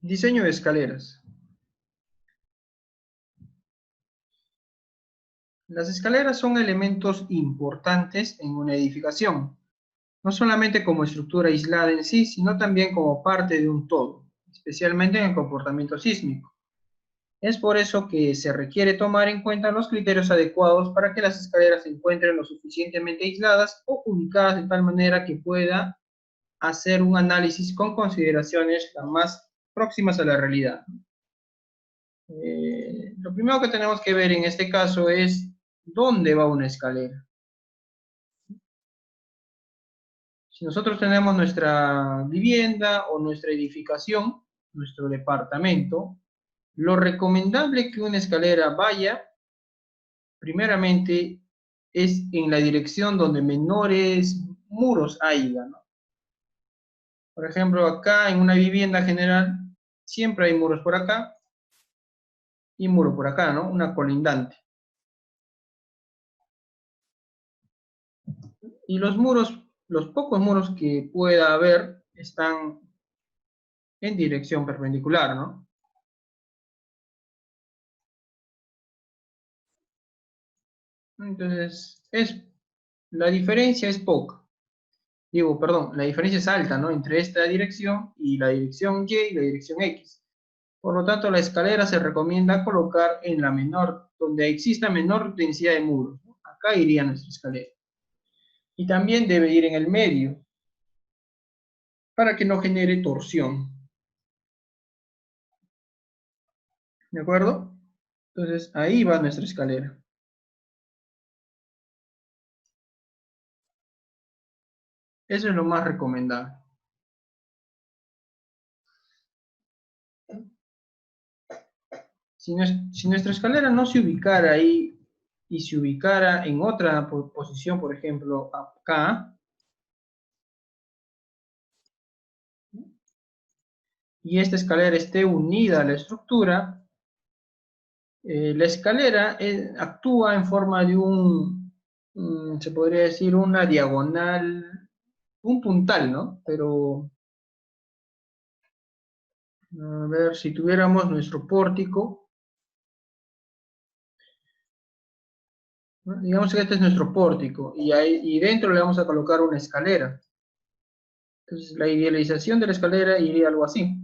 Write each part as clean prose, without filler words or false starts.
Diseño de escaleras. Las escaleras son elementos importantes en una edificación, no solamente como estructura aislada en sí, sino también como parte de un todo, especialmente en el comportamiento sísmico. Es por eso que se requiere tomar en cuenta los criterios adecuados para que las escaleras se encuentren lo suficientemente aisladas o ubicadas de tal manera que pueda hacer un análisis con consideraciones las más próximas a la realidad. Lo primero que tenemos que ver en este caso es dónde va una escalera. Si nosotros tenemos nuestra vivienda o nuestra edificación, nuestro departamento, lo recomendable que una escalera vaya, primeramente, es en la dirección donde menores muros haya, ¿no? Por ejemplo, acá en una vivienda general, siempre hay muros por acá y muro por acá, ¿no? Una colindante. Y los muros, los pocos muros que pueda haber, están en dirección perpendicular, ¿no? Entonces, la diferencia es poca. Digo, perdón, la diferencia es alta, ¿no? Entre esta dirección y la dirección Y y la dirección X. Por lo tanto, la escalera se recomienda colocar en la menor, donde exista menor densidad de muros, ¿no? Acá iría nuestra escalera. Y también debe ir en el medio, para que no genere torsión. ¿De acuerdo? Entonces, ahí va nuestra escalera. Eso es lo más recomendable. Si nuestra escalera no se ubicara ahí y se ubicara en otra posición, por ejemplo, acá, y esta escalera esté unida a la estructura, la escalera actúa en forma de se podría decir, una diagonal, un puntal, ¿no? Pero, a ver, si tuviéramos nuestro pórtico, ¿no? Digamos que este es nuestro pórtico, y dentro le vamos a colocar una escalera. Entonces, la idealización de la escalera iría algo así.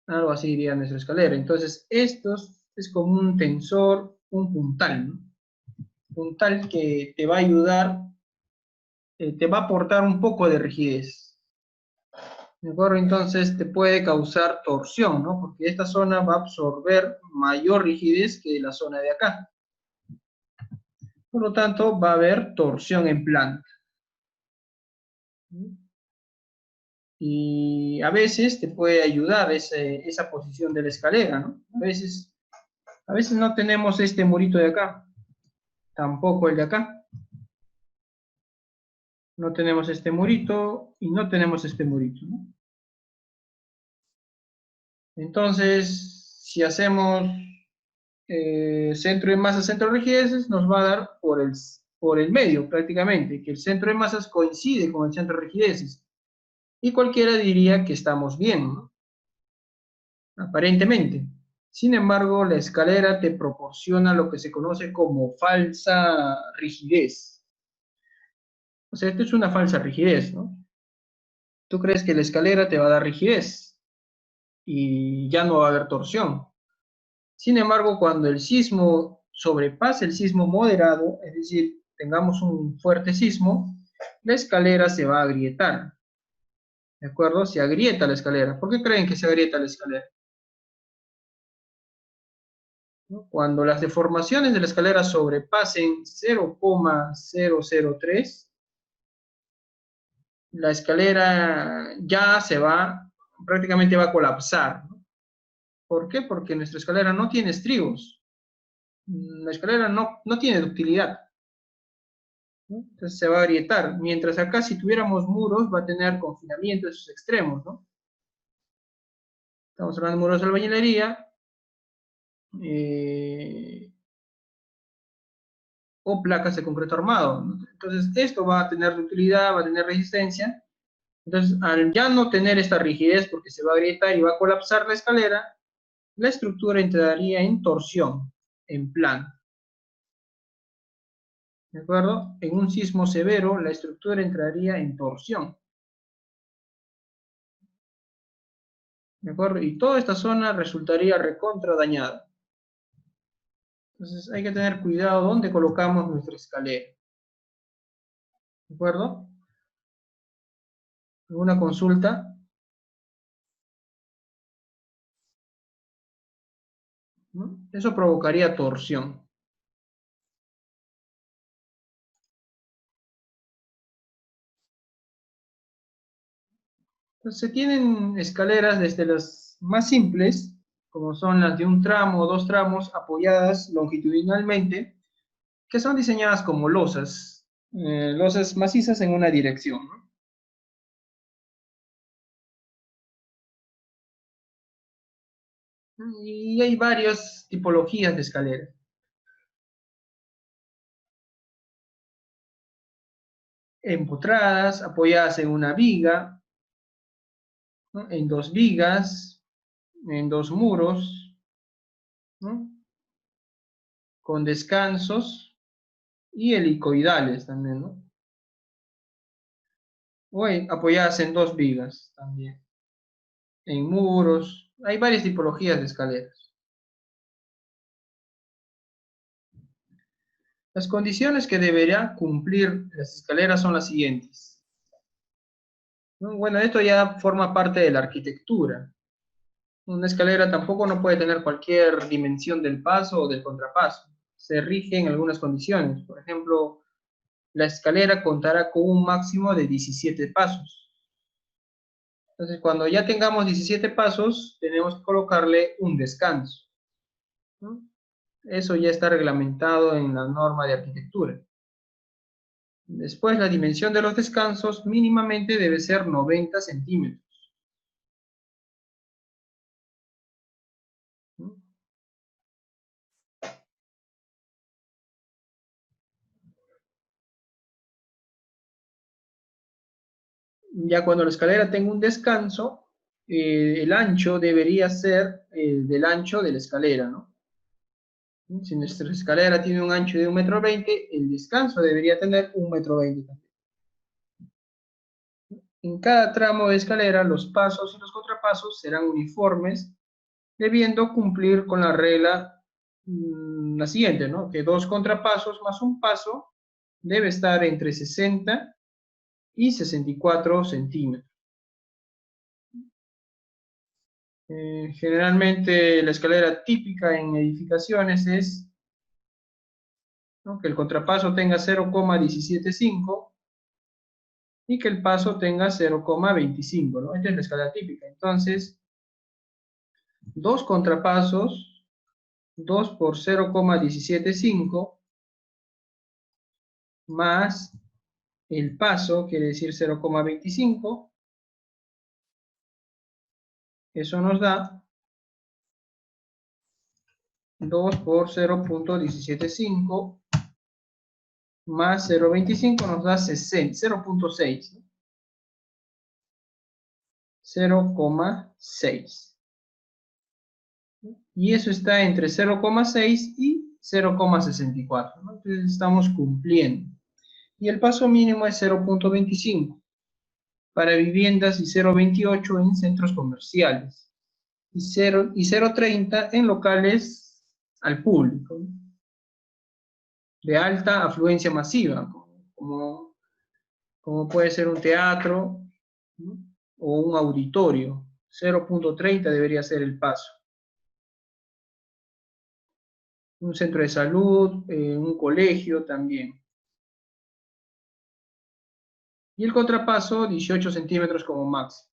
Algo así iría nuestra escalera. Entonces, esto es como un tensor, un puntal, ¿no? Puntal que te va a ayudar, te va a aportar un poco de rigidez. ¿De acuerdo? Entonces, te puede causar torsión, ¿no? Porque esta zona va a absorber mayor rigidez que la zona de acá. Por lo tanto, va a haber torsión en planta. Y a veces te puede ayudar esa posición de la escalera, ¿no? A veces no tenemos este murito de acá, tampoco el de acá. No tenemos este murito y no tenemos este murito, ¿no? Entonces, si hacemos centro de masas, centro de rigideces, nos va a dar por el medio prácticamente, que el centro de masas coincide con el centro de rigideces. Y cualquiera diría que estamos bien, ¿no? Aparentemente. Sin embargo, la escalera te proporciona lo que se conoce como falsa rigidez. O sea, esto es una falsa rigidez, ¿no? Tú crees que la escalera te va a dar rigidez y ya no va a haber torsión. Sin embargo, cuando el sismo sobrepase el sismo moderado, es decir, tengamos un fuerte sismo, la escalera se va a agrietar. ¿De acuerdo? Se agrieta la escalera. ¿Por qué creen que se agrieta la escalera? ¿No? Cuando las deformaciones de la escalera sobrepasen 0,003, la escalera ya prácticamente va a colapsar, ¿no? ¿Por qué? Porque nuestra escalera no tiene estribos. La escalera no tiene ductilidad, ¿no? Entonces se va a agrietar. Mientras acá, si tuviéramos muros, va a tener confinamiento de sus extremos, ¿no? Estamos hablando de muros de albañilería, eh, o placas de concreto armado, ¿no? Entonces, esto va a tener ductilidad, va a tener resistencia, Entonces, al ya no tener esta rigidez, porque se va a agrietar y va a colapsar la escalera, la estructura entraría en torsión, en plano. ¿De acuerdo? En un sismo severo, la estructura entraría en torsión. ¿De acuerdo? Y toda esta zona resultaría recontra dañada. Entonces hay que tener cuidado dónde colocamos nuestra escalera. ¿De acuerdo? ¿Alguna consulta? ¿No? Eso provocaría torsión. Entonces se tienen escaleras desde las más simples, como son las de un tramo o dos tramos apoyadas longitudinalmente, que son diseñadas como losas macizas en una dirección, ¿no? Y hay varias tipologías de escaleras. Empotradas, apoyadas en una viga, ¿no? En dos vigas, en dos muros, ¿no? Con descansos y helicoidales también, ¿no? O apoyadas en dos vigas también, en muros. Hay varias tipologías de escaleras. Las condiciones que deberían cumplir las escaleras son las siguientes, ¿no? Bueno, esto ya forma parte de la arquitectura. Una escalera tampoco no puede tener cualquier dimensión del paso o del contrapaso. Se rige en algunas condiciones. Por ejemplo, la escalera contará con un máximo de 17 pasos. Entonces, cuando ya tengamos 17 pasos, tenemos que colocarle un descanso, ¿no? Eso ya está reglamentado en la norma de arquitectura. Después, la dimensión de los descansos mínimamente debe ser 90 centímetros, ¿no? Ya cuando la escalera tenga un descanso, el ancho debería ser del ancho de la escalera, ¿no? Si nuestra escalera tiene un ancho de 1,20 m, el descanso debería tener 1,20 m también. En cada tramo de escalera, los pasos y los contrapasos serán uniformes, debiendo cumplir con la regla la siguiente, ¿no? Que dos contrapasos más un paso debe estar entre 60 y 64 centímetros. Generalmente la escalera típica en edificaciones es, ¿no?, que el contrapaso tenga 0,175 y que el paso tenga 0,25, ¿no? Esta es la escalera típica. Entonces, dos contrapasos, 2 por 0,175, más el paso, quiere decir 0,25, eso nos da 2 por 0,175 más 0,25 nos da 0,6, ¿no? 0,6. Y eso está entre 0,6 y 0,64, ¿no? Entonces estamos cumpliendo. Y el paso mínimo es 0,25 para viviendas y 0,28 en centros comerciales y 0,30 en locales al público, ¿no?, de alta afluencia masiva, como puede ser un teatro, ¿no?, o un auditorio. 0,30 debería ser el paso. Un centro de salud, un colegio también. Y el contrapaso, 18 centímetros como máximo.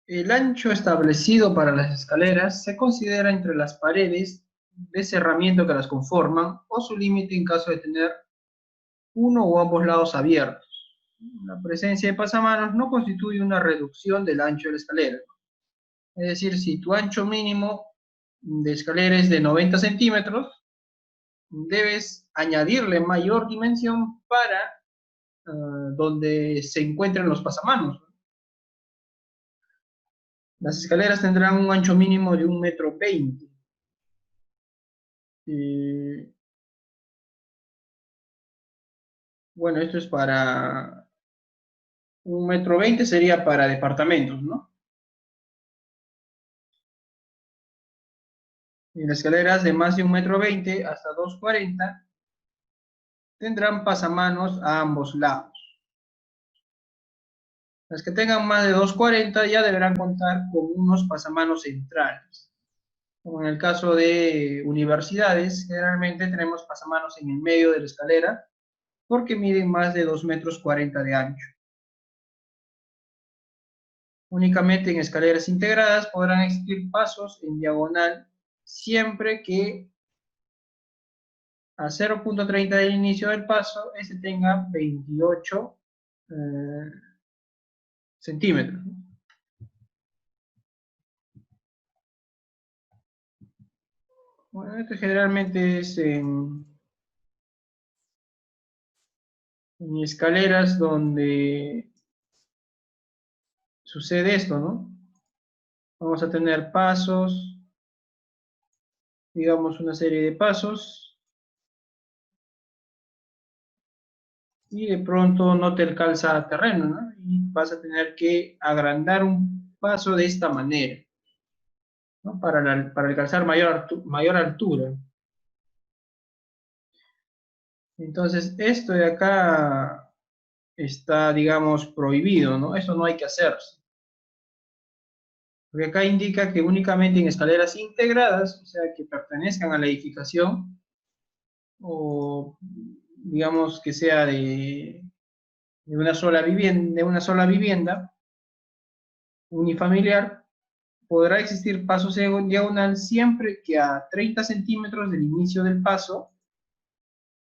El ancho establecido para las escaleras se considera entre las paredes de cerramiento que las conforman o su límite en caso de tener uno o ambos lados abiertos. La presencia de pasamanos no constituye una reducción del ancho de la escalera. Es decir, si tu ancho mínimo de escalera es de 90 centímetros, debes añadirle mayor dimensión para donde se encuentran los pasamanos. Las escaleras tendrán un ancho mínimo de 1,20 m. Bueno, esto es para 1,20 m, sería para departamentos, ¿no? Y las escaleras de más de 1,20 m hasta 2,40 m tendrán pasamanos a ambos lados. Las que tengan más de 2,40 ya deberán contar con unos pasamanos centrales. Como en el caso de universidades, generalmente tenemos pasamanos en el medio de la escalera porque miden más de 2,40 m de ancho. Únicamente en escaleras integradas podrán existir pasos en diagonal siempre que a 0,30 del inicio del paso, este tenga 28 centímetros. Bueno, esto generalmente es en escaleras donde sucede esto, ¿no? Vamos a tener pasos, digamos una serie de pasos, y de pronto no te alcanza terreno, ¿no? Y vas a tener que agrandar un paso de esta manera, ¿no? Para alcanzar mayor altura. Entonces, esto de acá está, digamos, prohibido, ¿no? Eso no hay que hacerse. Porque acá indica que únicamente en escaleras integradas, o sea, que pertenezcan a la edificación, o digamos que sea de una sola vivienda unifamiliar, podrá existir pasos en diagonal siempre que a 30 centímetros del inicio del paso,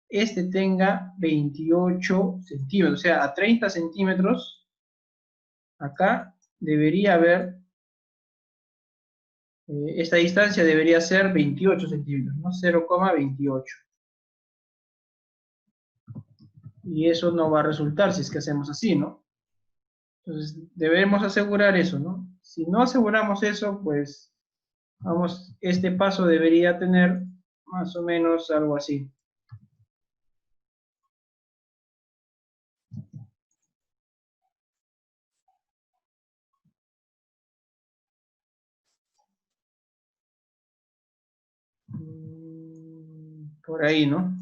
este tenga 28 centímetros. O sea, a 30 centímetros, acá debería haber, esta distancia debería ser 28 centímetros, ¿no? 0,28. Y eso no va a resultar si es que hacemos así, ¿no? Entonces, debemos asegurar eso, ¿no? Si no aseguramos eso, pues, vamos, este paso debería tener más o menos algo así. Por ahí, ¿no?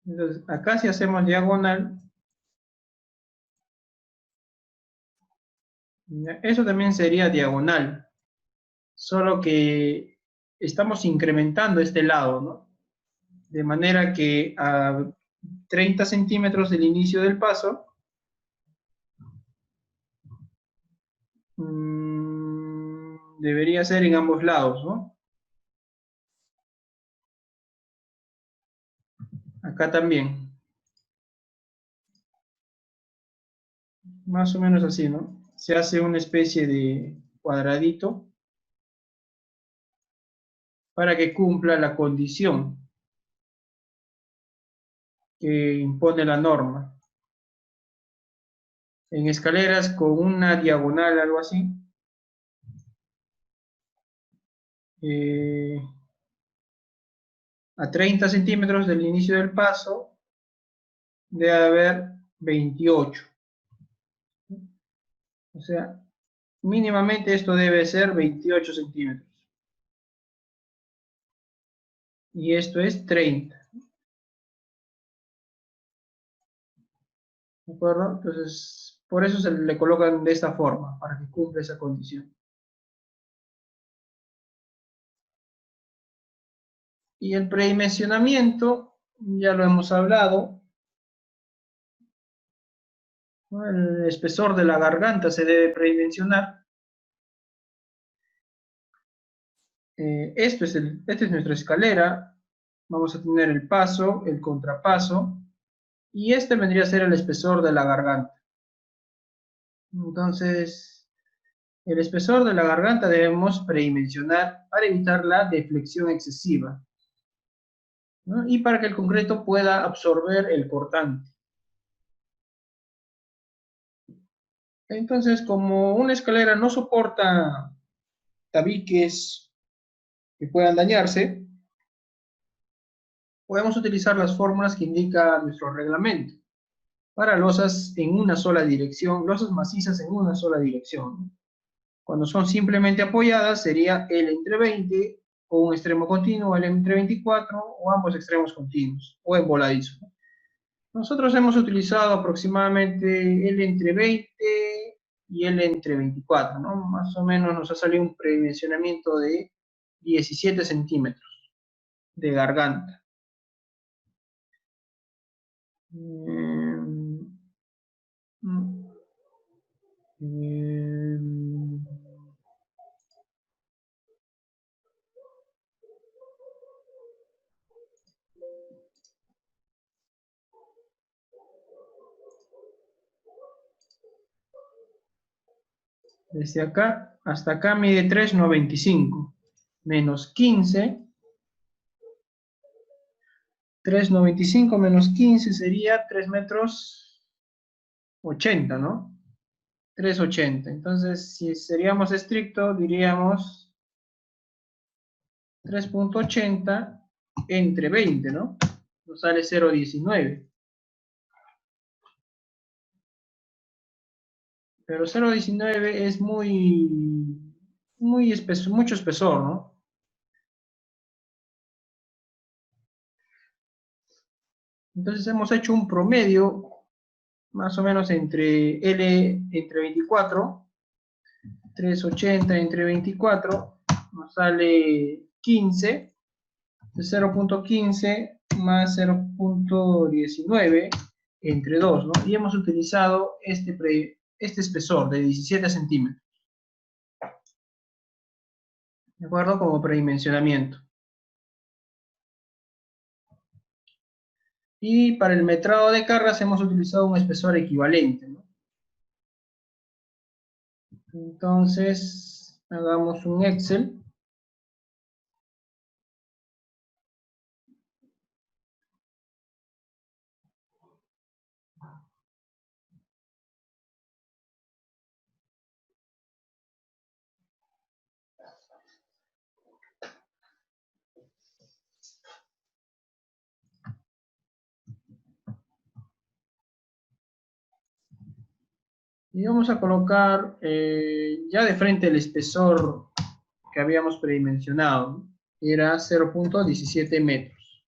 Entonces, acá si hacemos diagonal, eso también sería diagonal, solo que estamos incrementando este lado, ¿no? De manera que a 30 centímetros del inicio del paso, debería ser en ambos lados, ¿no? Acá también. Más o menos así, ¿no? Se hace una especie de cuadradito para que cumpla la condición que impone la norma. En escaleras con una diagonal, algo así, a 30 centímetros del inicio del paso, debe haber 28. O sea, mínimamente esto debe ser 28 centímetros. Y esto es 30. ¿De acuerdo? Entonces, por eso se le colocan de esta forma, para que cumpla esa condición. Y el predimensionamiento, ya lo hemos hablado, ¿no? El espesor de la garganta se debe predimensionar. Esta es nuestra escalera. Vamos a tener el paso, el contrapaso, y este vendría a ser el espesor de la garganta. Entonces, el espesor de la garganta debemos predimensionar para evitar la deflexión excesiva. ¿no? Y para que el concreto pueda absorber el cortante. Entonces, como una escalera no soporta tabiques que puedan dañarse, podemos utilizar las fórmulas que indica nuestro reglamento para losas en una sola dirección, losas macizas en una sola dirección. Cuando son simplemente apoyadas sería L entre 20 o un extremo continuo, L entre 24 o ambos extremos continuos o en voladizo. Nosotros hemos utilizado aproximadamente L entre 20 y L entre 24, ¿no? Más o menos nos ha salido un predimensionamiento de 17 centímetros de garganta. Desde acá hasta acá mide 3,95 menos 15. 3,95 menos 15 sería 3 metros 80, ¿no? 3,80. Entonces, si seríamos estrictos, diríamos 3,80 entre 20, ¿no? Nos sale 0,19. Pero 0,19 es muy espeso, mucho espesor, ¿no? Entonces hemos hecho un promedio más o menos entre L entre 24, 3,80 entre 24, nos sale 15, 0,15 más 0,19 entre 2, ¿no? Y hemos utilizado este espesor de 17 centímetros, ¿de acuerdo? Como predimensionamiento. Y para el metrado de cargas hemos utilizado un espesor equivalente, ¿no? Entonces, hagamos un Excel. Y vamos a colocar ya de frente el espesor que habíamos predimensionado, ¿no? Era 0,17 metros.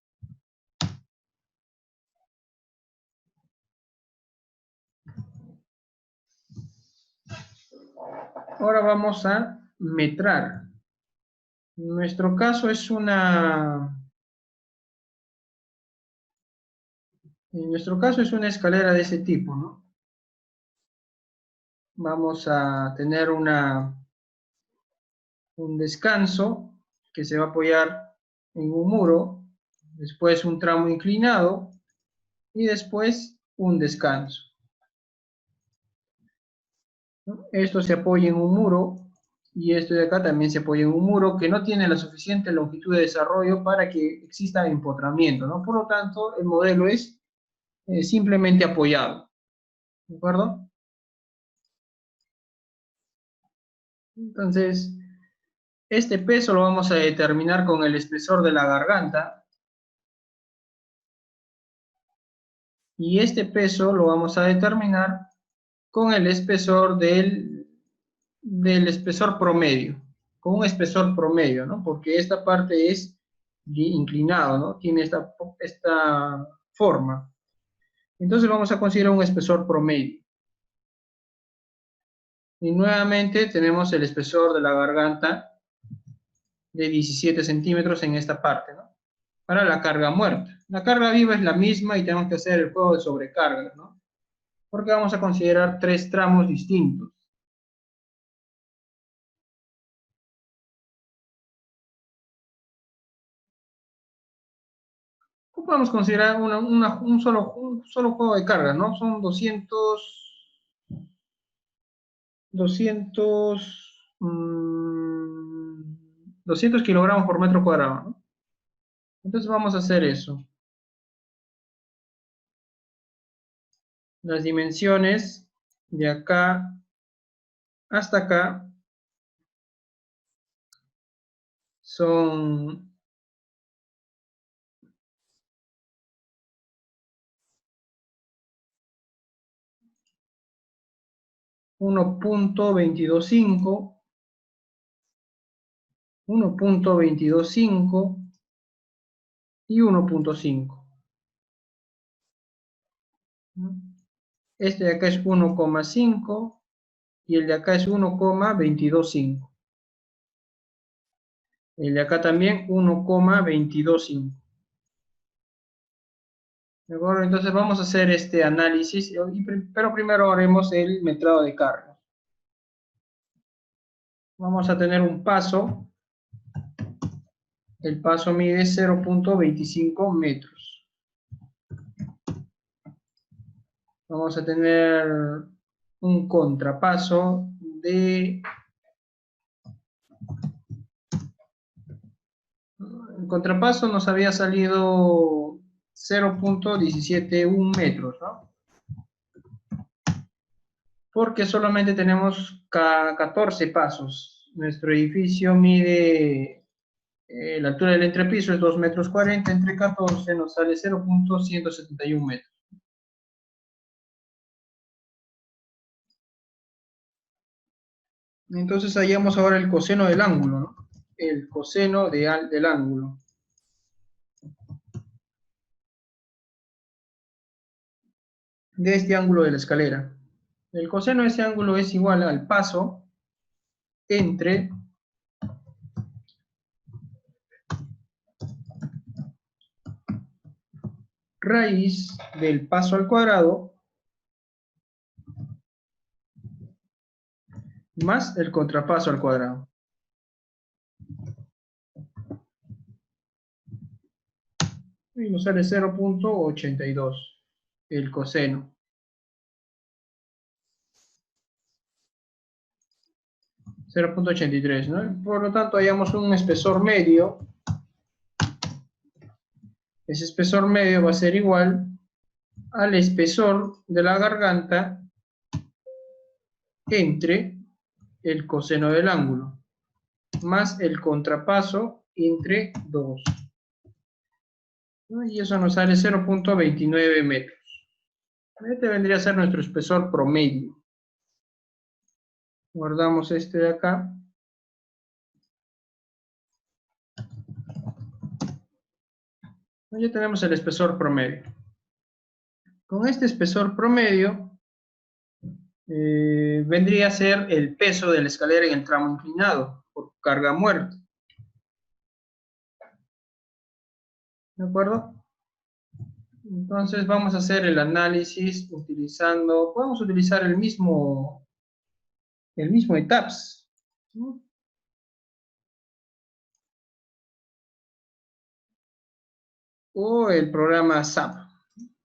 Ahora vamos a metrar. En nuestro caso es una escalera de ese tipo, ¿no? Vamos a tener un descanso que se va a apoyar en un muro, después un tramo inclinado y después un descanso, ¿no? Esto se apoya en un muro y esto de acá también se apoya en un muro que no tiene la suficiente longitud de desarrollo para que exista empotramiento, ¿no? Por lo tanto, el modelo es simplemente apoyado, ¿de acuerdo? Entonces, este peso lo vamos a determinar con el espesor de la garganta y este peso lo vamos a determinar con el espesor del espesor promedio, con un espesor promedio, ¿no? Porque esta parte es inclinado, ¿no? Tiene esta forma. Entonces vamos a considerar un espesor promedio. Y nuevamente tenemos el espesor de la garganta de 17 centímetros en esta parte, ¿no? Para la carga muerta. La carga viva es la misma y tenemos que hacer el juego de sobrecarga, ¿no? Porque vamos a considerar 3 tramos distintos. Podemos considerar un solo juego de carga, ¿no? Son 200 kilogramos por metro cuadrado, ¿no? Entonces vamos a hacer eso. Las dimensiones de acá hasta acá son 1.225, 1.225 y 1.5. Este de acá es 1,5 y el de acá es 1,225. El de acá también 1,225. ¿De acuerdo? Entonces vamos a hacer este análisis, pero primero haremos el metrado de carga. Vamos a tener un paso. El paso mide 0.25 metros. Vamos a tener un contrapaso de... El contrapaso nos había salido 0.171 metros, ¿no? Porque solamente tenemos 14 pasos. Nuestro edificio mide, la altura del entrepiso es 2,40 metros, entre 14 nos sale 0.171 metros. Entonces hallamos ahora el coseno del ángulo, ¿no? El coseno del ángulo. De este ángulo de la escalera. El coseno de ese ángulo es igual al paso entre raíz del paso al cuadrado más el contrapaso al cuadrado. Y nos sale 0.82 el coseno. 0.83, ¿no? Por lo tanto, hallamos un espesor medio. Ese espesor medio va a ser igual al espesor de la garganta entre el coseno del ángulo más el contrapaso entre 2. Y eso nos sale 0.29 metros. Este vendría a ser nuestro espesor promedio. Guardamos este de acá. Ya tenemos el espesor promedio. Con este espesor promedio vendría a ser el peso de la escalera en el tramo inclinado por carga muerta. ¿De acuerdo? Entonces vamos a hacer el análisis utilizando, podemos utilizar el mismo ETABS, ¿no? O el programa SAP,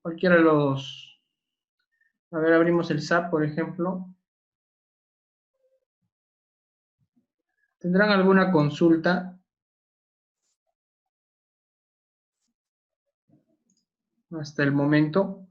cualquiera de los dos. A ver, abrimos el SAP, por ejemplo. ¿Tendrán alguna consulta hasta el momento?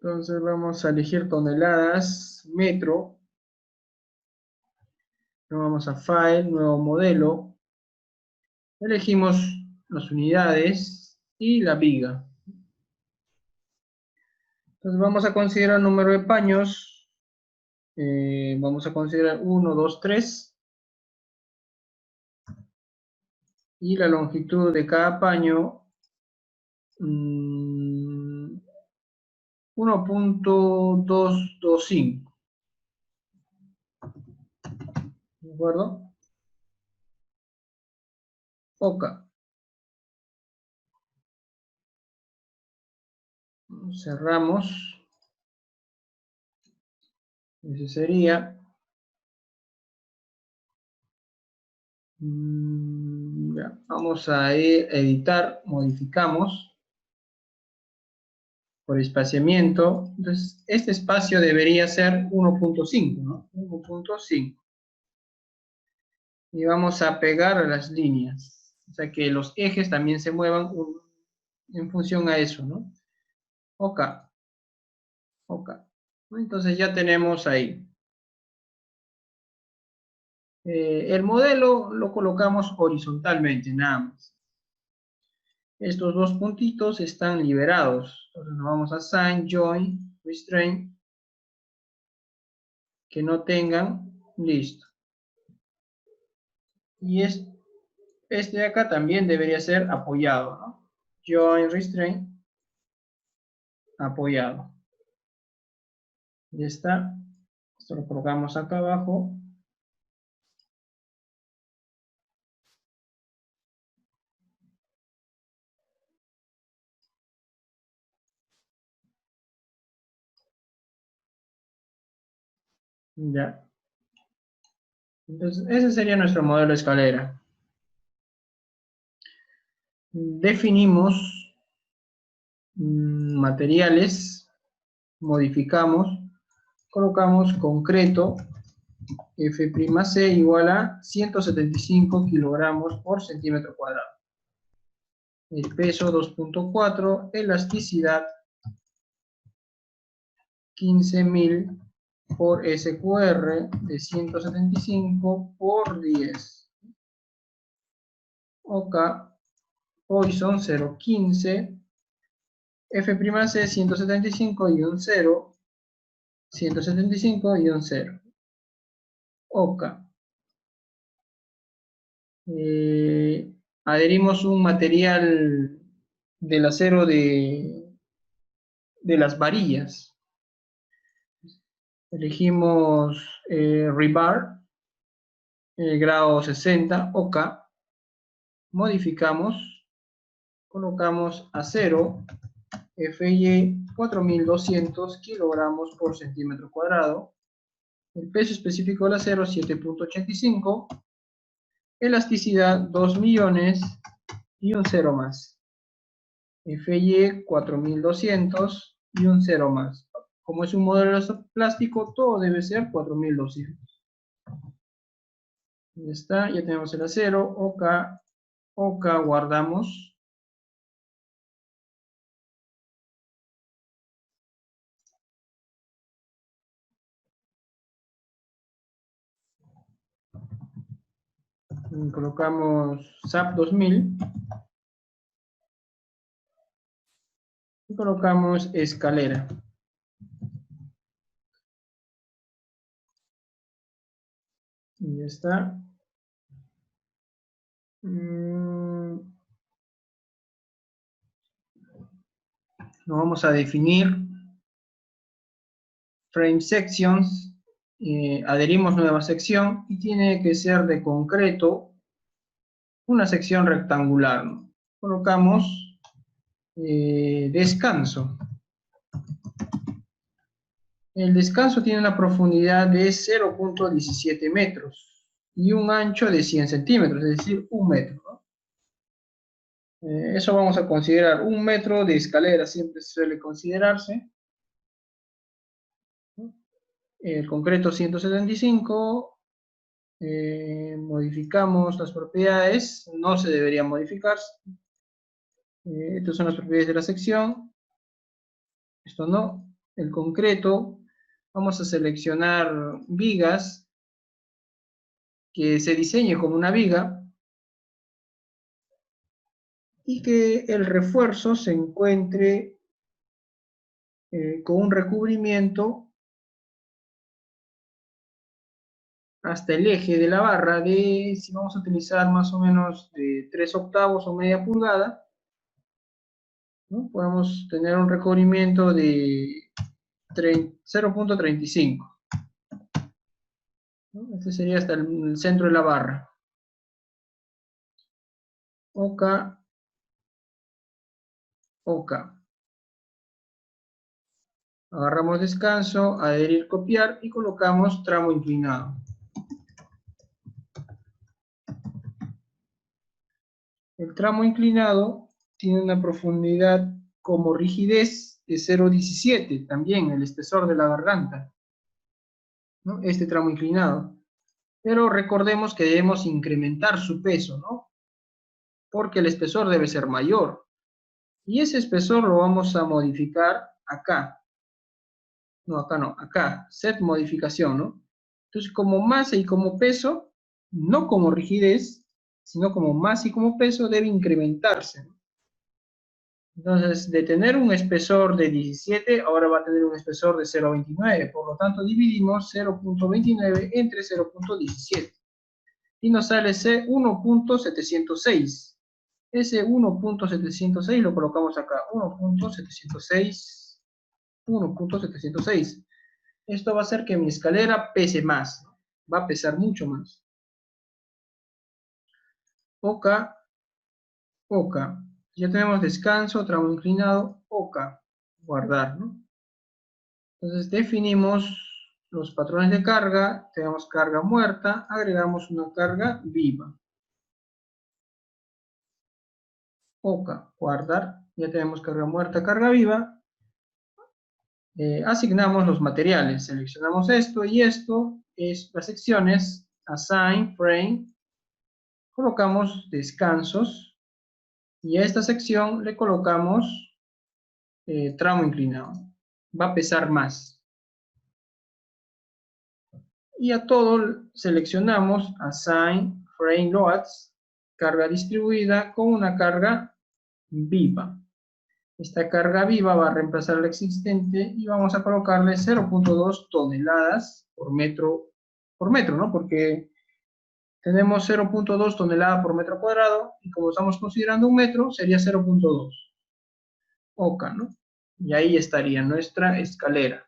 Entonces vamos a elegir toneladas, metro. Nos vamos a File, nuevo modelo. Elegimos las unidades y la viga. Entonces vamos a considerar número de paños. Vamos a considerar 1, 2, 3. Y la longitud de cada paño, 1.225. ¿De acuerdo? OK. Cerramos. Ese sería... ya, vamos a editar, modificamos por espaciamiento. Entonces, este espacio debería ser 1.5, ¿no? 1.5. Y vamos a pegar las líneas. O sea, que los ejes también se muevan en función a eso, ¿no? Ok, ok. Entonces ya tenemos ahí. El modelo lo colocamos horizontalmente, nada más. Estos dos puntitos están liberados. Entonces nos vamos a Assign, Join, Restraint, que no tengan, listo. Y este de acá también debería ser apoyado, ¿no? Join, Restraint, apoyado. Ya está. Esto lo colocamos acá abajo. Ya. Entonces, ese sería nuestro modelo de escalera. Definimos materiales, modificamos, colocamos concreto, F'C igual a 175 kilogramos por centímetro cuadrado. El peso 2.4, elasticidad 15.000 por SQR de 175 por 10. OK, Poisson 0.15, F'C 175-0, 175-0. OK. Adherimos un material del acero de las varillas. Elegimos rebar, grado 60, OK. Modificamos, colocamos acero, FY 4200 kilogramos por centímetro cuadrado. El peso específico del acero 7.85. Elasticidad 2 millones y un cero más. FY 4200 y un cero más. Como es un modelo plástico, todo debe ser 4200. Ya está, ya tenemos el acero. OK, OK, guardamos. Colocamos SAP 2000. Y colocamos escalera. Y ya está. Lo vamos a definir. Frame sections. Adherimos nueva sección y tiene que ser de concreto una sección rectangular, ¿no? Colocamos descanso. El descanso tiene una profundidad de 0.17 metros y un ancho de 100 centímetros, es decir, 1 metro, ¿no? Eso vamos a considerar 1 metro de escalera, siempre suele considerarse. El concreto 175, modificamos las propiedades, no se deberían modificar. Estas son las propiedades de la sección. Esto no. El concreto, vamos a seleccionar vigas que se diseñe como una viga y que el refuerzo se encuentre con un recubrimiento hasta el eje de la barra de, si vamos a utilizar más o menos de 3/8 o media pulgada, ¿no? Podemos tener un recubrimiento de 0.35. ¿No? Este sería hasta el centro de la barra. OK, OK. Agarramos descanso, adherir, copiar y colocamos tramo inclinado. El tramo inclinado tiene una profundidad como rigidez de 0,17, también el espesor de la garganta, ¿no? Este tramo inclinado. Pero recordemos que debemos incrementar su peso, ¿no? Porque el espesor debe ser mayor. Y ese espesor lo vamos a modificar acá. No, acá no, acá. Set modificación, ¿no? Entonces, como masa y como peso, no como rigidez, sino como masa y como peso, debe incrementarse, ¿no? Entonces, de tener un espesor de 17, ahora va a tener un espesor de 0,29. Por lo tanto, dividimos 0,29 entre 0,17. Y nos sale C 1,706. Ese 1,706 lo colocamos acá. 1,706. 1,706. Esto va a hacer que mi escalera pese más, ¿no? Va a pesar mucho más. Oca, oca. Ya tenemos descanso, tramo inclinado, oca. Guardar, ¿no? Entonces definimos los patrones de carga, tenemos carga muerta, agregamos una carga viva. Oca, guardar, ya tenemos carga muerta, carga viva. Asignamos los materiales, seleccionamos esto y esto, es las secciones, assign, frame, colocamos descansos y a esta sección le colocamos tramo inclinado. Va a pesar más. Y a todo seleccionamos assign frame loads, carga distribuida con una carga viva. Esta carga viva va a reemplazar la existente y vamos a colocarle 0,2 toneladas por metro, ¿no? Porque tenemos 0,2 toneladas por metro cuadrado y como estamos considerando un metro, sería 0,2. Oca, ¿no? Y ahí estaría nuestra escalera.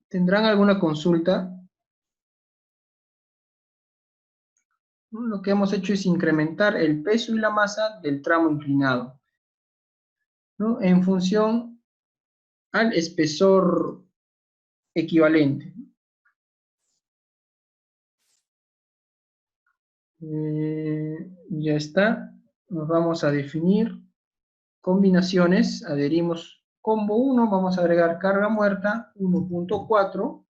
¿Tendrán alguna consulta? Lo que hemos hecho es incrementar el peso y la masa del tramo inclinado, ¿no? En función al espesor equivalente. Ya está. Nos vamos a definir combinaciones. Adherimos combo 1, vamos a agregar carga muerta 1,4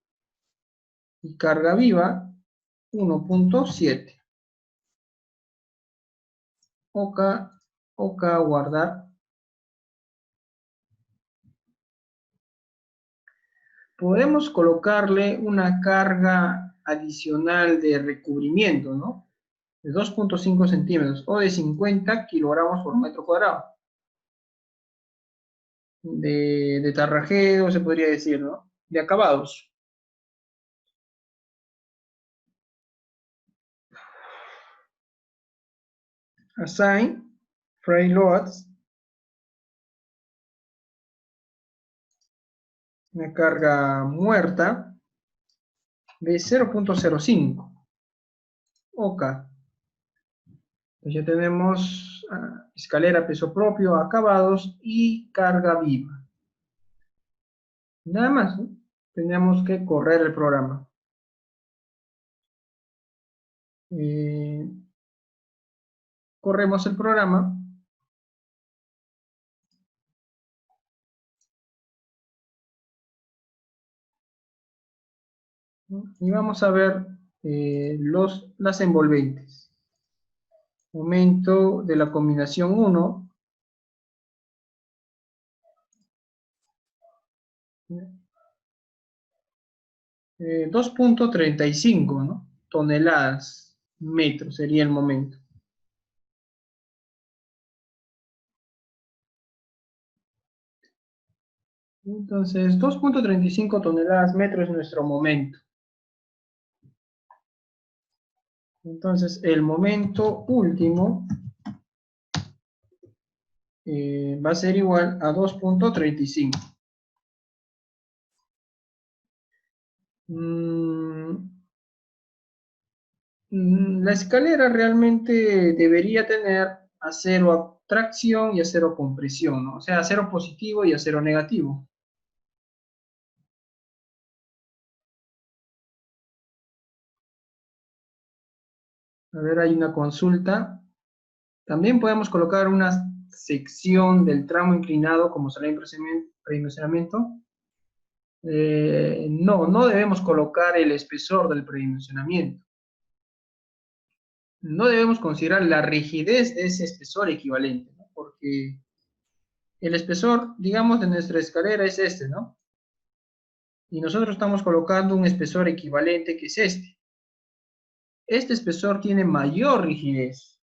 y carga viva 1,7. Oca, oca, guardar. Podemos colocarle una carga adicional de recubrimiento, ¿no? De 2,5 centímetros o de 50 kilogramos por metro cuadrado. De tarrajeo, se podría decir, ¿no? De acabados. Assign, frame loads, una carga muerta de 0,05. Oca. Pues ya tenemos escalera peso propio, acabados y carga viva. Nada más, ¿no? Tenemos que correr el programa. Corremos el programa. Y vamos a ver las envolventes. Momento de la combinación 1. 2,35, ¿no? Toneladas, metros sería el momento. Entonces, 2,35 toneladas metros es nuestro momento. Entonces, el momento último va a ser igual a 2,35. La escalera realmente debería tener acero tracción y acero compresión, ¿no? O sea, acero positivo y acero negativo. A ver, hay una consulta. También podemos colocar una sección del tramo inclinado como será en predimensionamiento. No, no debemos colocar el espesor del predimensionamiento. No debemos considerar la rigidez de ese espesor equivalente, ¿no? Porque el espesor, digamos, de nuestra escalera es este, ¿no? Y nosotros estamos colocando un espesor equivalente que es este. Este espesor tiene mayor rigidez,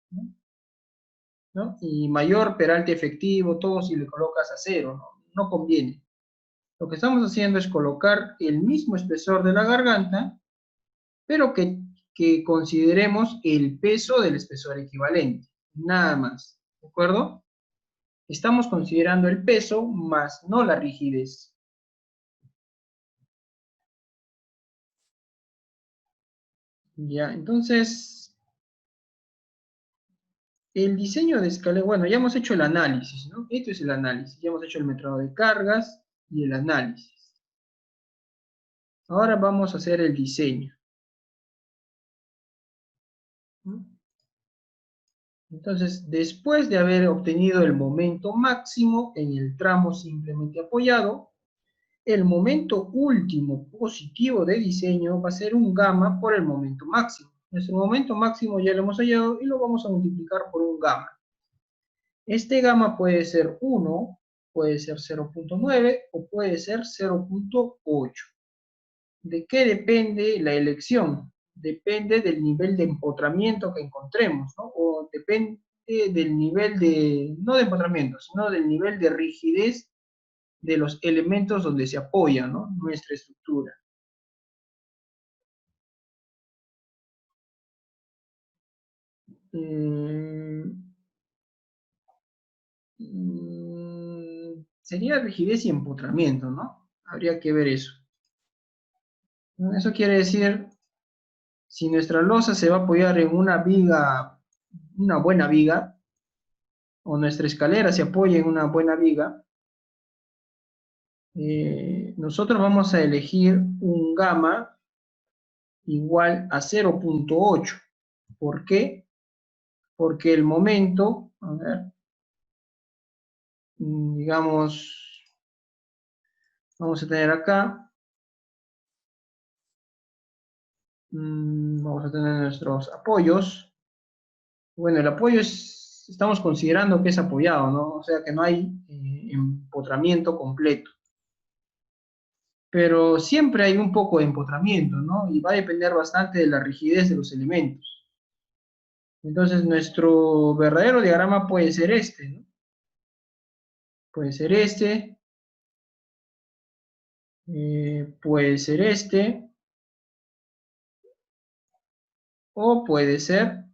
¿no? Y mayor peralte efectivo, todo si le colocas acero, ¿no? No conviene. Lo que estamos haciendo es colocar el mismo espesor de la garganta, pero que consideremos el peso del espesor equivalente, nada más, ¿de acuerdo? Estamos considerando el peso más no la rigidez. Ya, entonces, el diseño de escalera, bueno, ya hemos hecho el análisis, ¿no? Esto es el análisis, ya hemos hecho el metrado de cargas y el análisis. Ahora vamos a hacer el diseño. ¿No? Entonces, después de haber obtenido el momento máximo en el tramo simplemente apoyado, el momento último positivo de diseño va a ser un gamma por el momento máximo. Nuestro momento máximo ya lo hemos hallado y lo vamos a multiplicar por un gamma. Este gamma puede ser 1, puede ser 0.9 o puede ser 0.8. ¿De qué depende la elección? Depende del nivel de empotramiento que encontremos, ¿no? O depende del nivel de, no de empotramiento, sino del nivel de rigidez de los elementos donde se apoya, ¿no? Nuestra estructura. Sería rigidez y empotramiento, ¿no? Habría que ver eso. Eso quiere decir, si nuestra losa se va a apoyar en una viga, una buena viga, o nuestra escalera se apoya en una buena viga, nosotros vamos a elegir un gamma igual a 0.8. ¿Por qué? Porque el momento, a ver, digamos, vamos a tener acá, vamos a tener nuestros apoyos. Bueno, el apoyo es, estamos considerando que es apoyado, ¿no? O sea que no hay empotramiento completo. Pero siempre hay un poco de empotramiento, ¿no? Y va a depender bastante de la rigidez de los elementos. Entonces, nuestro verdadero diagrama puede ser este, ¿no? Puede ser este, puede ser este, o puede ser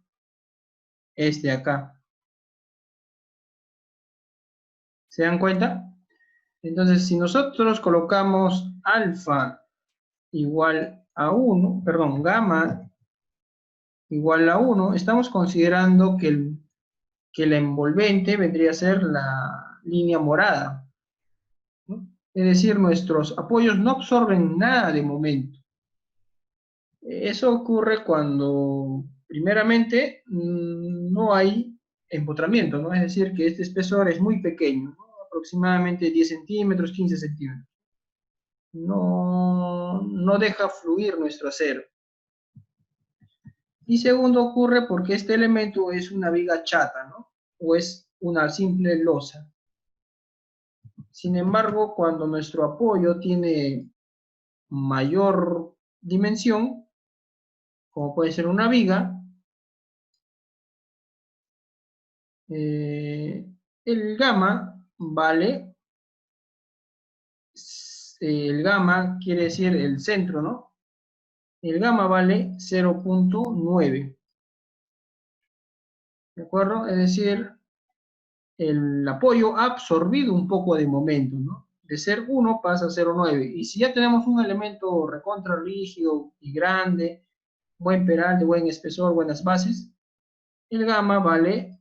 este acá. ¿Se dan cuenta? Entonces, si nosotros colocamos alfa igual a 1, perdón, gamma igual a 1, estamos considerando que la envolvente vendría a ser la línea morada, ¿no? Es decir, nuestros apoyos no absorben nada de momento. Eso ocurre cuando, primeramente, no hay empotramiento, ¿no? Es decir, que este espesor es muy pequeño, ¿no? Aproximadamente 10 centímetros, 15 centímetros. No deja fluir nuestro acero. Y segundo ocurre porque este elemento es una viga chata, ¿no? O es una simple losa. Sin embargo, cuando nuestro apoyo tiene mayor dimensión, como puede ser una viga, el gamma vale, el gamma quiere decir el centro, ¿no? El gamma vale 0.9, ¿de acuerdo? Es decir, el apoyo ha absorbido un poco de momento, ¿no? De ser 1 pasa a 0.9. Y si ya tenemos un elemento recontra rígido y grande, buen peralte, buen espesor, buenas bases, el gamma vale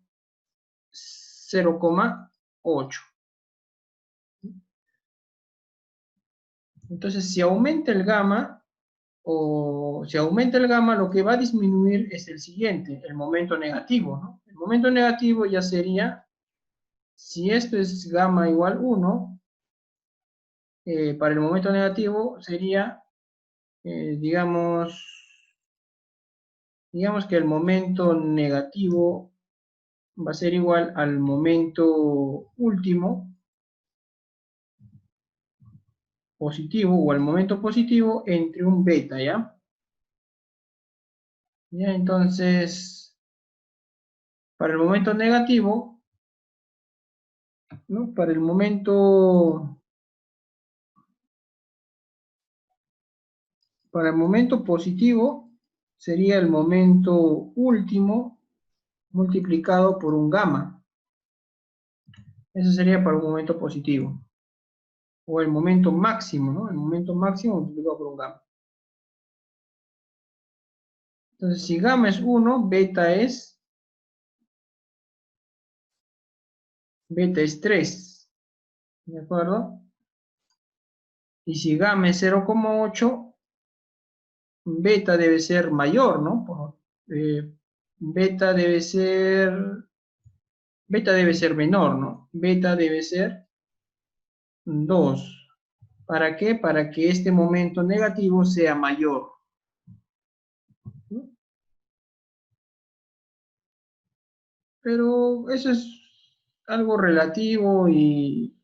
0,8. Entonces, si aumenta el gamma, lo que va a disminuir es el siguiente, el momento negativo, ¿no? El momento negativo ya sería, si esto es gamma igual 1, para el momento negativo sería, digamos que el momento negativo va a ser igual al momento último positivo o al momento positivo entre un beta, ¿ya? Ya, entonces, para el momento negativo, ¿no? Para el momento positivo sería el momento último multiplicado por un gamma. Eso sería para un momento positivo. O el momento máximo, ¿no? El momento máximo multiplicado por un gamma. Entonces, si gamma es 1, beta es 3. ¿De acuerdo? Y si gamma es 0,8, beta debe ser mayor, ¿no? Eh, beta debe ser menor, ¿no? Beta debe ser 2. ¿Para qué? Para que este momento negativo sea mayor, ¿no? Pero eso es algo relativo y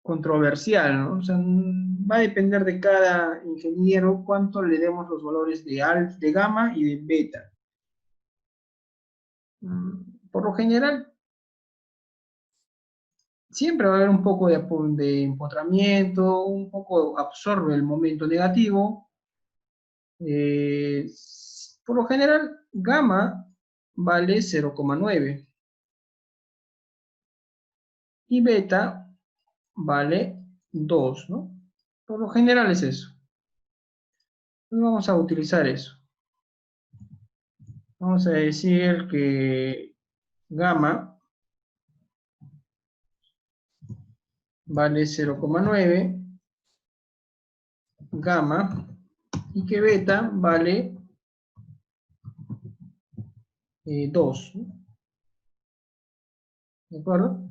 controversial, ¿no? O sea, va a depender de cada ingeniero cuánto le demos los valores de gamma y de beta. Por lo general, siempre va a haber un poco de empotramiento, un poco absorbe el momento negativo. Eh, por lo general, gamma vale 0,9 y beta vale 2, ¿no? Por lo general es eso. Entonces vamos a utilizar eso. Vamos a decir que gamma vale 0,9, gamma, y que beta vale 2, ¿no? ¿De acuerdo?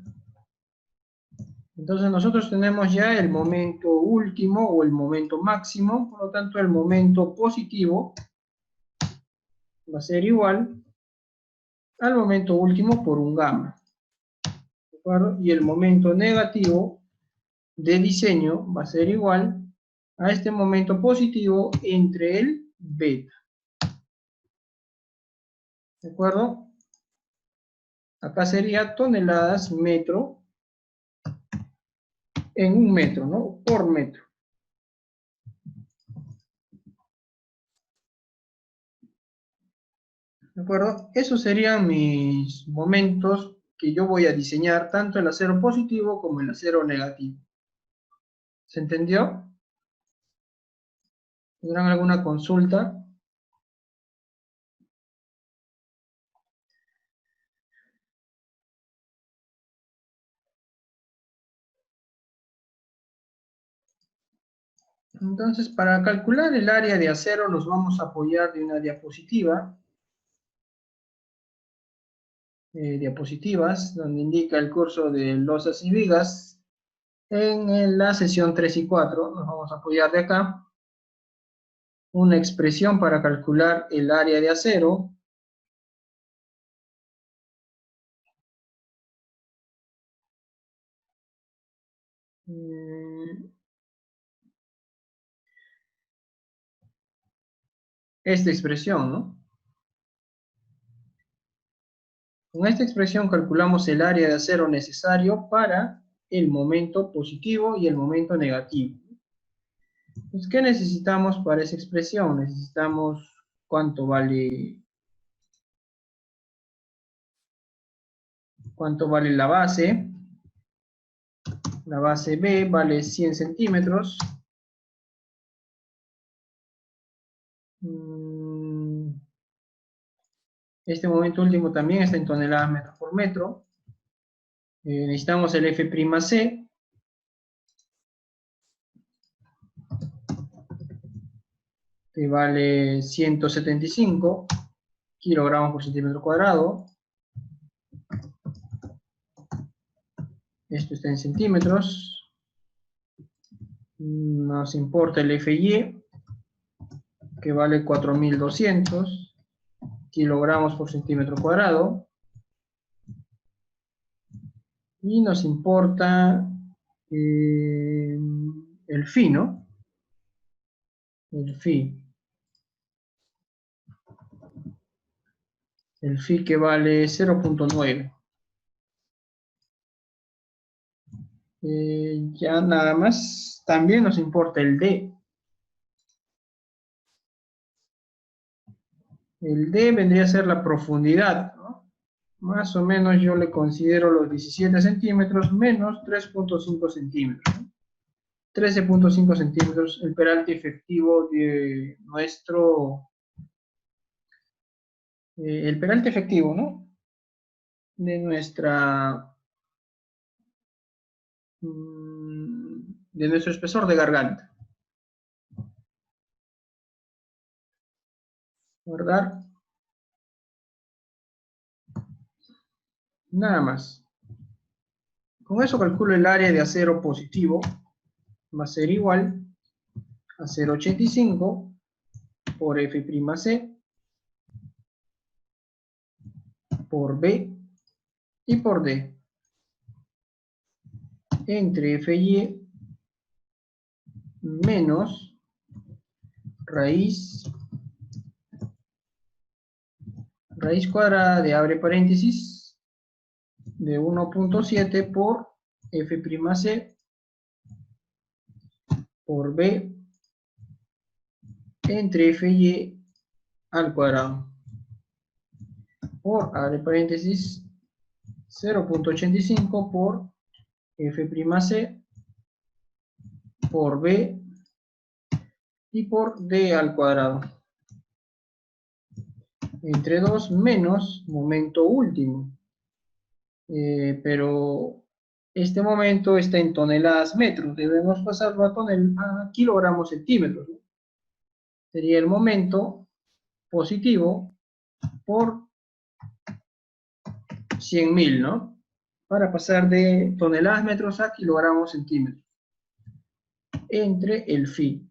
Entonces nosotros tenemos ya el momento último o el momento máximo, por lo tanto el momento positivo va a ser igual al momento último por un gamma, ¿de acuerdo? Y el momento negativo de diseño va a ser igual a este momento positivo entre el beta, ¿de acuerdo? Acá sería toneladas metro en un metro, ¿no? Por metro. ¿De acuerdo? Esos serían mis momentos que yo voy a diseñar, tanto el acero positivo como el acero negativo. ¿Se entendió? ¿Tendrán alguna consulta? Entonces, para calcular el área de acero nos vamos a apoyar de una diapositiva. Diapositivas, donde indica el curso de losas y vigas. En la sesión 3 y 4 nos vamos a apoyar de acá. Una expresión para calcular el área de acero. Esta expresión, ¿no? Con esta expresión calculamos el área de acero necesario para el momento positivo y el momento negativo. Entonces, ¿qué necesitamos para esa expresión? Necesitamos cuánto vale la base. La base B vale 100 centímetros. Este momento último también está en toneladas metros por metro. Necesitamos el F'C, que vale 175 kilogramos por centímetro cuadrado. Esto está en centímetros. Nos importa el Fy, que vale 4200 kilogramos por centímetro cuadrado. Y nos importa el Φ, ¿no? El Φ. El Φ que vale 0.9. Ya nada más. También nos importa el D. El D vendría a ser la profundidad, ¿no? Más o menos yo le considero los 17 centímetros menos 3.5 centímetros, ¿no? 13.5 centímetros el peralte efectivo de nuestro... el peralte efectivo, ¿no? De nuestra... de nuestro espesor de garganta. ¿Verdad? Nada más. Con eso calculo el área de acero positivo. Va a ser igual a 0.85 por F'C por B y por D entre Fy menos raíz cuadrada de abre paréntesis de 1.7 por F'C por B entre Fy al cuadrado por abre paréntesis 0.85 por F'C por B y por D al cuadrado entre 2 menos momento último, pero este momento está en toneladas metros, debemos pasarlo a kilogramos centímetros, ¿no? Sería el momento positivo por 100.000, ¿no? Para pasar de toneladas metros a kilogramos centímetros entre el Φ.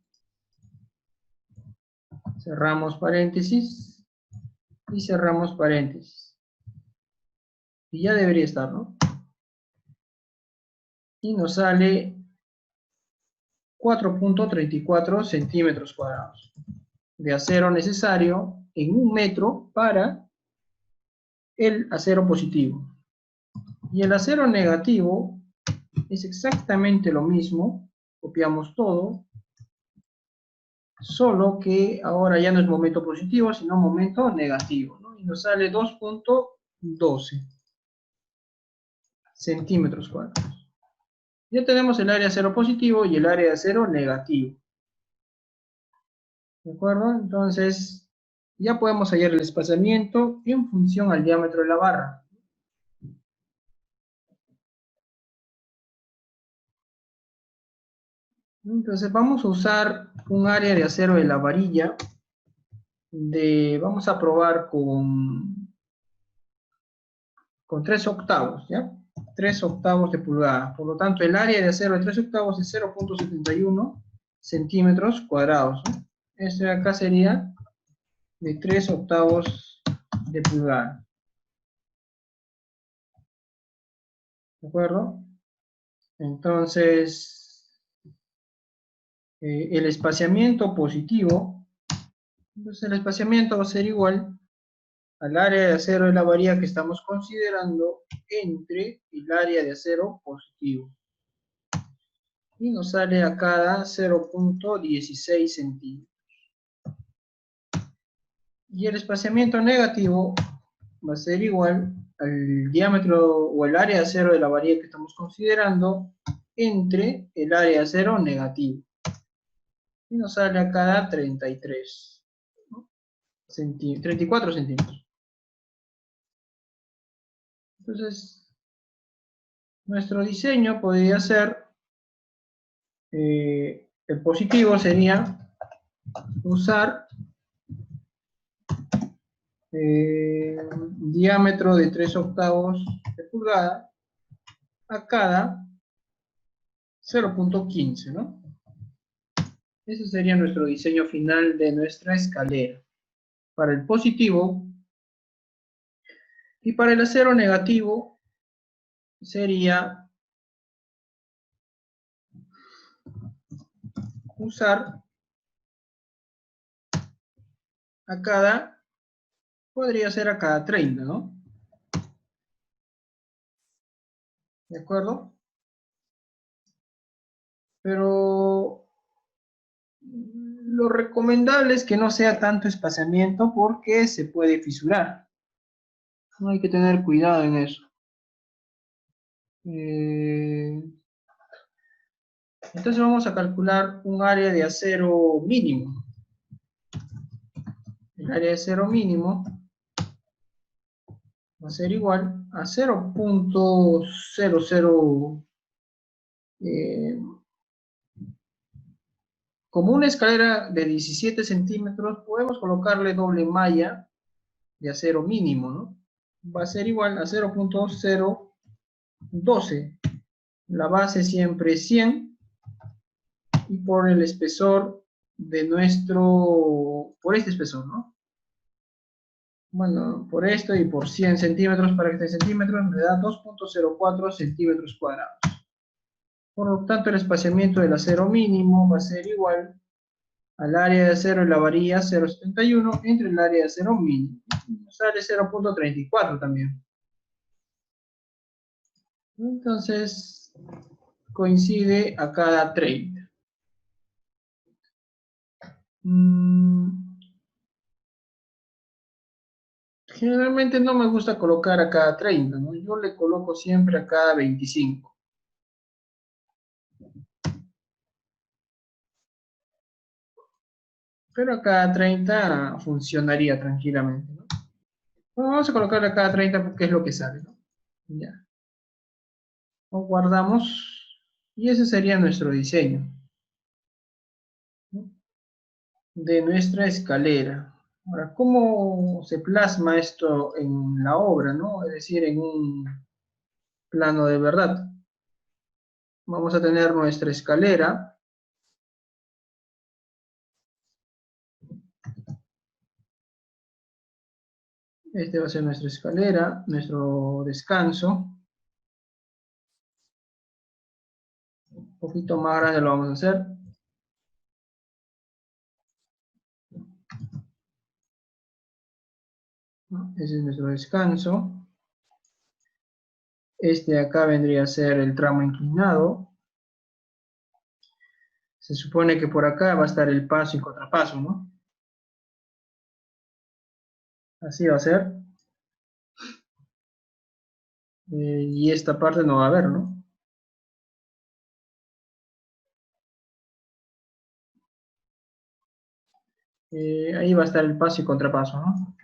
Cerramos paréntesis y cerramos paréntesis. Y ya debería estar, ¿no? Y nos sale 4.34 centímetros cuadrados de acero necesario en 1 metro para el acero positivo. Y el acero negativo es exactamente lo mismo, copiamos todo, solo que ahora ya no es momento positivo, sino momento negativo, ¿no? Y nos sale 2.12 centímetros cuadrados. Ya tenemos el área de acero positivo y el área de acero negativo. ¿De acuerdo? Entonces, ya podemos hallar el espaciamiento en función al diámetro de la barra. Entonces, vamos a usar un área de acero de la varilla. Vamos a probar con 3 octavos, ¿ya? 3 octavos de pulgada. Por lo tanto, el área de acero de 3 octavos es 0.71 centímetros cuadrados, ¿no? Este de acá sería de 3 octavos de pulgada. ¿De acuerdo? Entonces, el espaciamiento positivo, entonces el espaciamiento va a ser igual al área de acero de la varilla que estamos considerando entre el área de acero positivo. Y nos sale a cada 0.16 centímetros. Y el espaciamiento negativo va a ser igual al diámetro o el área de acero de la varilla que estamos considerando entre el área de acero negativo. Y nos sale a cada 33, ¿no? 34 centímetros. Entonces, Nuestro diseño podría ser, el positivo sería usar diámetro de 3/8 de pulgada a cada 0.15, ¿no? Ese sería nuestro diseño final de nuestra escalera para el positivo. Y para el acero negativo sería usar a cada, podría ser a cada 30, ¿no? ¿De acuerdo? Pero lo recomendable es que no sea tanto espaciamiento porque se puede fisurar. No hay que tener cuidado en eso. Entonces vamos a calcular un área de acero mínimo. El área de acero mínimo va a ser igual a 0.00. Como una escalera de 17 centímetros, podemos colocarle doble malla de acero mínimo, ¿no? Va a ser igual a 0.012. La base siempre es 100 y por el espesor de por este espesor, ¿no? Bueno, por esto y por 100 centímetros para que esté en centímetros me da 2.04 centímetros cuadrados. Por lo tanto, el espaciamiento del acero mínimo va a ser igual al área de acero en la varilla 0.71 entre el área de acero mínimo. Sale 0.34 también. Entonces, coincide a cada 30. Generalmente no me gusta colocar a cada 30, ¿no? Yo le coloco siempre a cada 25. Pero a cada 30 funcionaría tranquilamente, ¿no? Bueno, vamos a colocar a cada 30 porque es lo que sale, ¿no? Ya. Lo guardamos y ese sería nuestro diseño, ¿no? De nuestra escalera. Ahora, ¿cómo se plasma esto en la obra, ¿no? Es decir, en un plano de verdad. Vamos a tener nuestra escalera. Este va a ser nuestra escalera, nuestro descanso. Un poquito más grande lo vamos a hacer. Ese es nuestro descanso. Este de acá vendría a ser el tramo inclinado. Se supone que por acá va a estar el paso y contrapaso, ¿no? Así va a ser. Y esta parte no va a haber, ¿no? Ahí va a estar el paso y contrapaso, ¿no?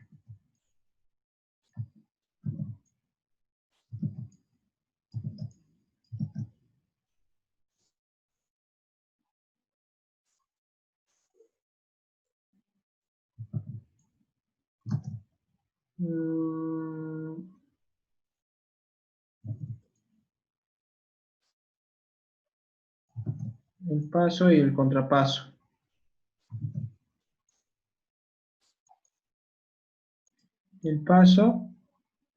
El paso y el contrapaso. El paso,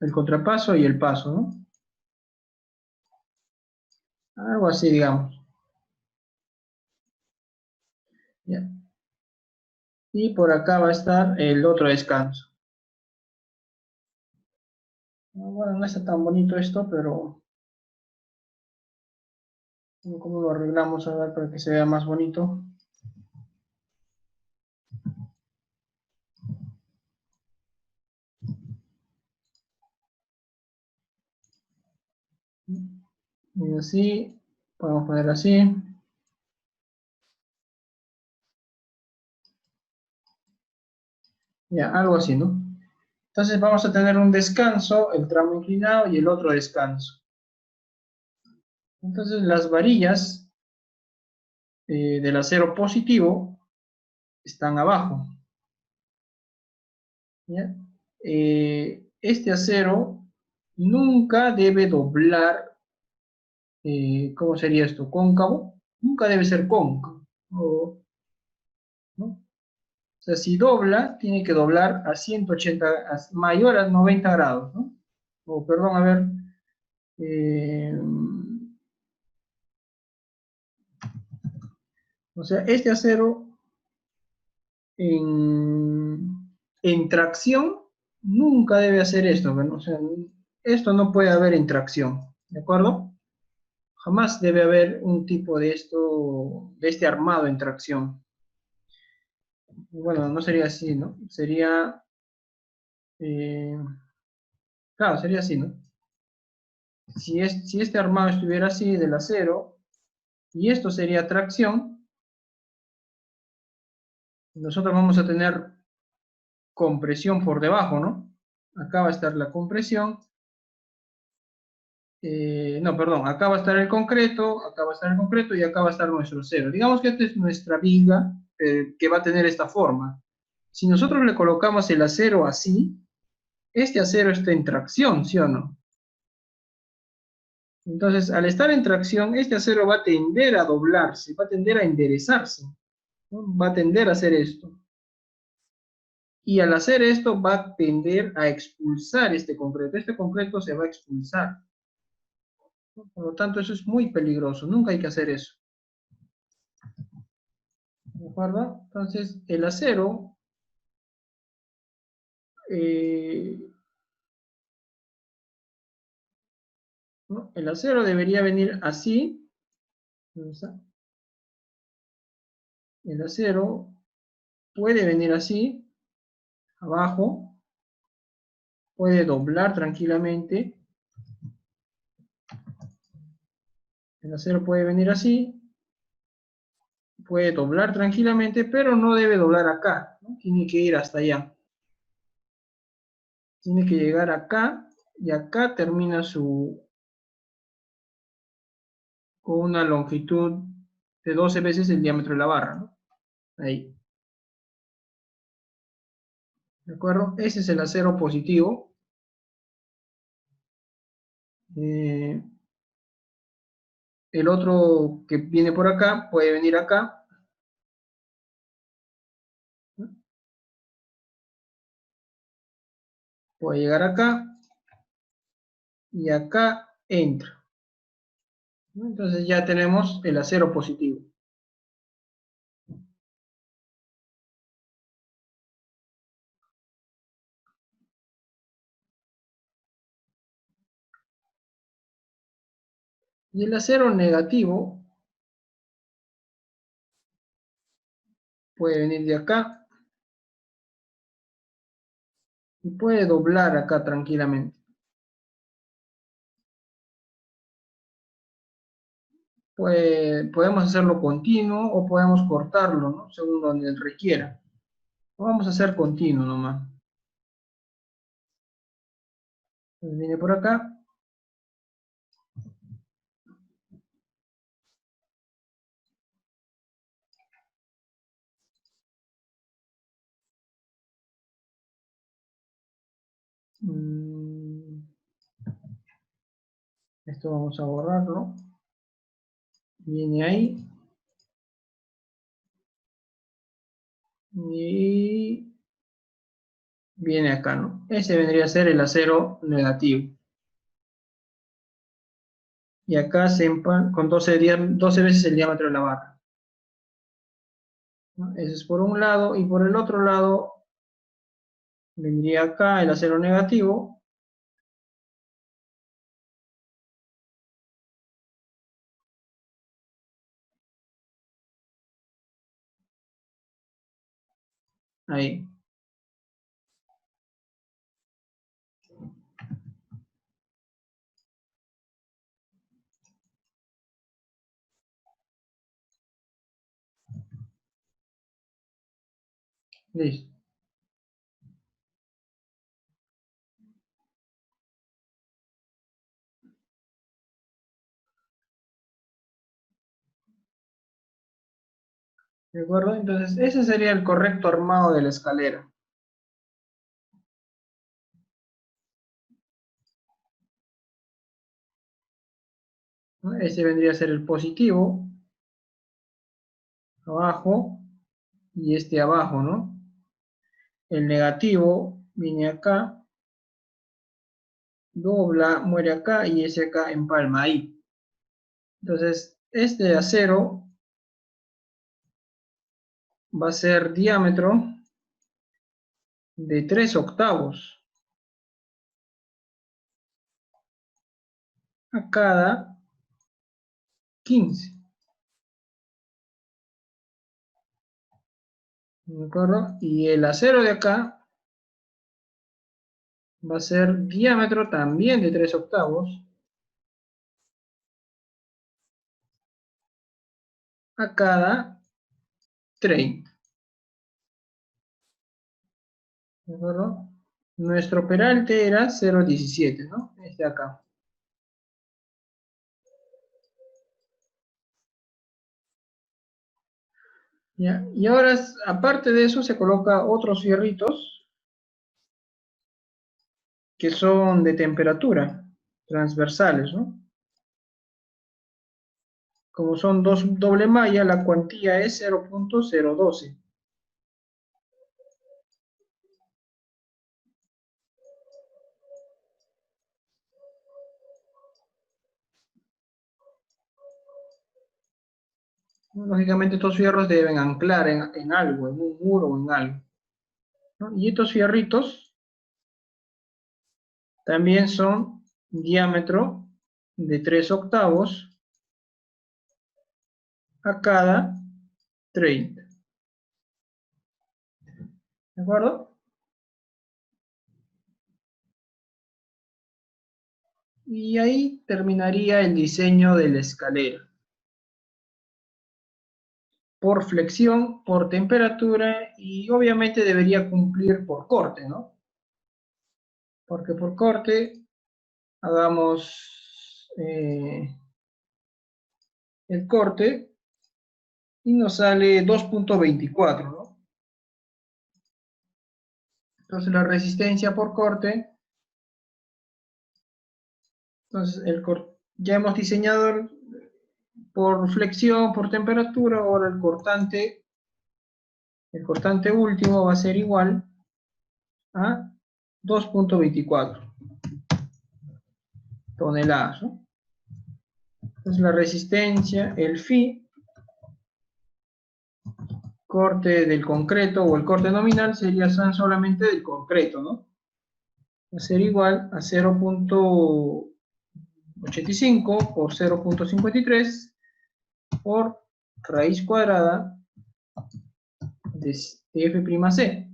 el contrapaso y el paso, ¿no? Algo así, digamos. Ya. Y por acá va a estar el otro descanso. Bueno, no está tan bonito esto, pero ¿cómo lo arreglamos a ver para que se vea más bonito? Y así, podemos poner así. Ya, algo así, ¿no? Entonces vamos a tener un descanso, el tramo inclinado y el otro descanso. Entonces las varillas del acero positivo están abajo. ¿Ya? Este acero nunca debe doblar, ¿cómo sería esto? ¿Cóncavo? Nunca debe ser cóncavo. ¿No? O sea, si dobla, tiene que doblar a 180, mayor a 90 grados, ¿no? O perdón, a ver, eh, o sea, este acero en tracción nunca debe hacer esto, ¿no? O sea, esto no puede haber en tracción, ¿de acuerdo? Jamás debe haber un tipo de esto, de este armado en tracción. Bueno, no sería así, ¿no? Sería, eh, claro, sería así, ¿no? Si este armado estuviera así del acero, y esto sería tracción, nosotros vamos a tener compresión por debajo, ¿no? Acá va a estar la compresión, no, perdón, acá va a estar el concreto, acá va a estar el concreto y acá va a estar nuestro acero. Digamos que esta es nuestra viga que va a tener esta forma. Si nosotros le colocamos el acero así, este acero está en tracción, ¿sí o no? Entonces, al estar en tracción, este acero va a tender a doblarse, va a tender a enderezarse, ¿no? Va a tender a hacer esto. Y al hacer esto, va a tender a expulsar este concreto. Este concreto se va a expulsar, ¿no? Por lo tanto, eso es muy peligroso. Nunca hay que hacer eso. ¿De acuerdo? Entonces, el acero eh, ¿no? El acero debería venir así. El acero puede venir así, abajo, puede doblar tranquilamente. El acero puede venir así, puede doblar tranquilamente, pero no debe doblar acá, ¿no? Tiene que ir hasta allá. Tiene que llegar acá, y acá termina con una longitud de 12 veces el diámetro de la barra, ¿no? Ahí. ¿De acuerdo? Ese es el acero positivo. Eh, el otro que viene por acá puede venir acá, ¿no? Puede llegar acá y acá entra, ¿no? Entonces ya tenemos el acero positivo. Y el acero negativo puede venir de acá y puede doblar acá tranquilamente. Podemos hacerlo continuo o podemos cortarlo, ¿no? Según donde requiera. Vamos a hacer continuo nomás. Entonces viene por acá. Mm, Esto vamos a borrarlo. Viene ahí. Y viene acá, ¿no? Ese vendría a ser el acero negativo. Y acá se con 12 veces el diámetro de la barra, ¿no? Ese es por un lado, y por el otro lado vendría acá el acero negativo, ahí, listo. ¿De acuerdo? Entonces, ese sería el correcto armado de la escalera. ¿No? Este vendría a ser el positivo, abajo, y este abajo, ¿no? El negativo viene acá, dobla, muere acá, y ese acá empalma ahí. Entonces, este acero va a ser diámetro de 3 octavos a cada 15. ¿De acuerdo? Y el acero de acá va a ser diámetro también de 3 octavos a cada 30. ¿De acuerdo? Nuestro peralte era 0,17, ¿no? Este de acá. ¿Ya? Y ahora, aparte de eso, se coloca otros fierritos que son de temperatura, transversales, ¿no? Como son doble malla, la cuantía es 0,012. Lógicamente estos fierros deben anclar en algo, en un muro o en algo, ¿no? Y estos fierritos también son diámetro de 3 octavos a cada 30. ¿De acuerdo? Y ahí terminaría el diseño de la escalera. Por flexión, por temperatura y obviamente debería cumplir por corte, ¿no? Porque por corte hagamos el corte y nos sale 2,24, ¿no? Entonces la resistencia por corte, entonces ya hemos diseñado por flexión, por temperatura, ahora el cortante último va a ser igual a 2,24 toneladas, ¿no? Entonces la resistencia, el phi, corte del concreto o el corte nominal sería solamente del concreto, ¿no? Va a ser igual a 0,85 por 0,53 por raíz cuadrada de F'C.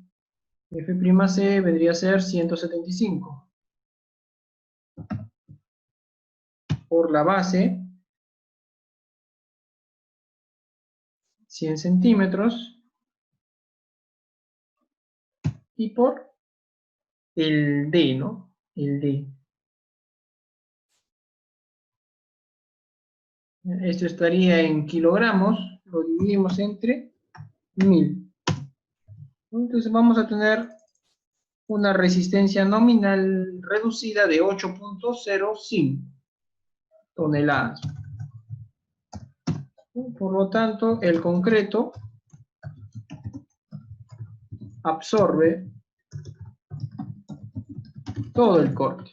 F'C vendría a ser 175 por la base, 100 centímetros, y por el D, ¿no? El D. Esto estaría en kilogramos, lo dividimos entre 1000. Entonces vamos a tener una resistencia nominal reducida de 8,05 toneladas. Por lo tanto, el concreto absorbe todo el corte.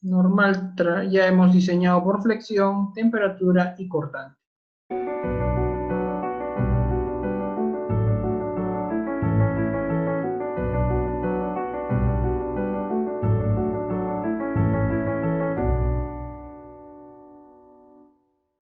Normal, ya hemos diseñado por flexión, temperatura y cortante.